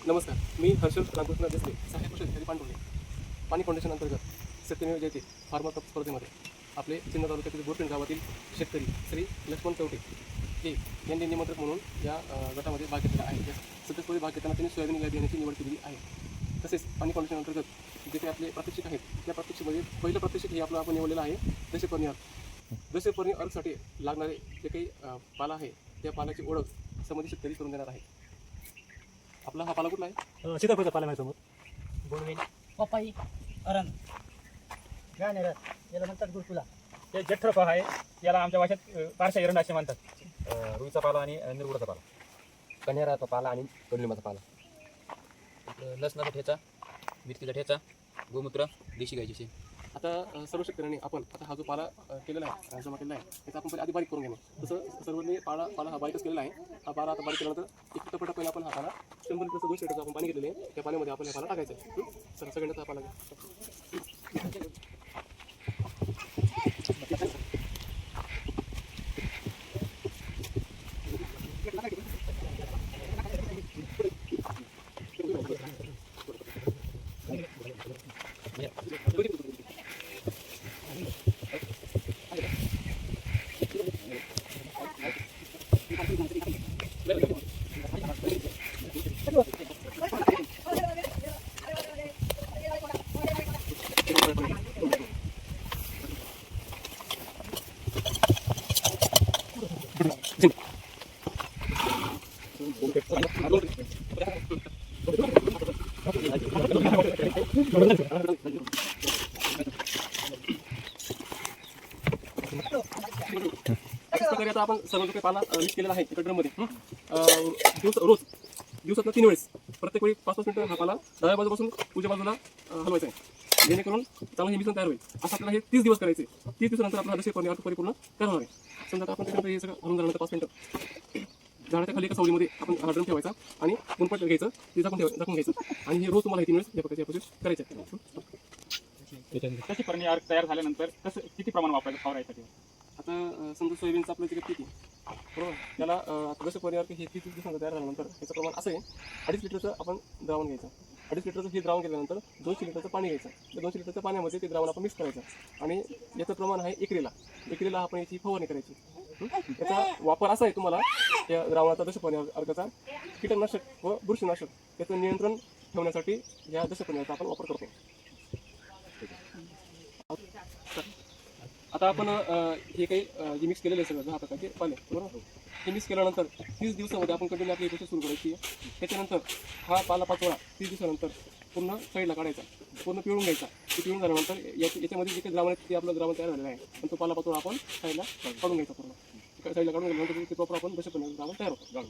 नमस्कार, मी हर्षल रामकृष्ण देसले, सहाय्यक कृषी अधिकारी पांडुर्णे. पाणी फाउंडेशन अंतर्गत सत्यमेव जयते फार्मर कप स्पर्धेमध्ये आपले सिन्नर तालुक्यातील बोरपिंड गावातील शेतकरी श्री लक्ष्मण चौटे हे यांनी निमंत्रक म्हणून या गटामध्ये भाग घेतलेला आहे. या सदस्यपदी भाग घेताना त्यांनी सोयाबीन या बियाण्याची निवड केलेली आहे. तसेच पाणी फाउंडेशन अंतर्गत जे काही आपले प्रात्यक्षिक आहेत त्या प्रात्यक्षिकमध्ये पहिलं प्रात्यक्षिक हे आपलं आपण निवडलेलं आहे दशपर्णी अर्क. दशपर्णी अर्कसाठी लागणारे जे काही पाला आहे त्या पाल्याची ओळख संबंधित शेतकरी करून देणार आहे. आपला हा पाला कुठला आहे? सीताफळचा पाला माझ्या समोर. गोडवेल पपाई अरंग गाणेर याला म्हणतात गुरकुला. हे जठरफळ आहे, याला आमच्या भाषेत पारशा एरंड असे म्हणतात. रुईचा पाला आणि निरगुडाचा पाला, कन्हेराचा पाला आणि कडलिंबाचा पाला, लसणाचा ठेचा, मिरचीचा ठेचा, गोमूत्र, देशी गायची शेण. आता सर्व शेतकऱ्यांनी आपण आता हा जो पाला केलेला आहे जमा केलेला आहे त्याचा आपण पहिले आधी बारीक करून घेणार. तसं सर्वांनी पाला हा बारीकच केलेला आहे. हा पाला आता बारीक केल्यानंतर एक टपटा पहिला आपण हा पाला 100 लिटरचं 200 लिटरचं आपण पाणी घेतलेलं आहे त्या पाण्यामध्ये आपण हा पाला टाकायचा आहे. सगळ्यांना हा पाला प्रकारे आता आपण सर्व जो काही पाला मिक्स केलेला आहे एका ड्रममध्ये रोज दिवसातून 3 वेळेस प्रत्येक वेळी 5-5 मिनिटं हा पाला डाव्या बाजूपासून उजव्या बाजूला हलवायचा आहे, जेणेकरून चांगलं हे मिश्रण तयार होईल. असं आपल्याला हे 30 दिवस करायचे. 30 दिवसानंतर आपला दशपर्णी अर्क परिपूर्ण तयार होणार आहे. समजा आता आपण त्याच्यामध्ये हे सगळं हलवून झाल्यानंतर 5 मिनिटं झाडाच्या खाली एका सावलीमध्ये आपण हा ड्रम ठेवायचा आणि कुंपट घ्यायचं, ते झाकून घ्यायचं आणि हे रोज तुम्हाला 3 वेळेस या प्रकारचे प्रोसेस करायचे आहे. तशी पर्णी अर्क तयार झाल्यानंतर कसं किती प्रमाण वापरायचं फवारायसाठी? आता समजा सोयाबीनचं आपलं जे काही पीक आहे बरोबर, त्याला आता जसं पर्याय हे 30 दिवसांचं तयार झाल्यानंतर याचं प्रमाण असं आहे 2.5 लिटरचं आपण द्रावण घ्यायचं. 2.5 लिटरचं हे द्रावण केल्यानंतर 200 लिटरचं पाणी घ्यायचं. त्या 200 लिटरच्या पाण्यामध्ये ते द्रावण आपण मिक्स करायचं आणि याचं प्रमाण आहे एकरीला आपण याची फवारणी करायची. याचा वापर असा आहे तुम्हाला त्या द्रावणाचा दशपर्णी अर्काचा कीटकनाशक व बुरशीनाशक याचं नियंत्रण ठेवण्यासाठी या दशपर्णी अर्काचा आपण वापर करतो. आता आपण हे काही जे मिक्स केलेलं आहे सगळं 10 प्रकारचे पाले बरोबर, हे मिक्स केल्यानंतर 30 दिवसामध्ये आपण कंटिन्यू आपली प्रोसेस सुरू करायची आहे. त्याच्यानंतर हा पाला पाचोळा 30 दिवसानंतर पूर्ण साईडला काढायचा, पूर्ण पिळून घ्यायचा. ते पिळून झाल्यानंतर याच्यामध्ये जे काही द्रावण आहे ते आपलं द्रावण तयार झालेलं आहे आणि तो पाला पाचोळा आपण साईडला काढून घ्यायचा. पूर्ण साईडला काढून गेल्यानंतर ते प्रॉपर आपण दशपर्णी द्रावण तयार होतं.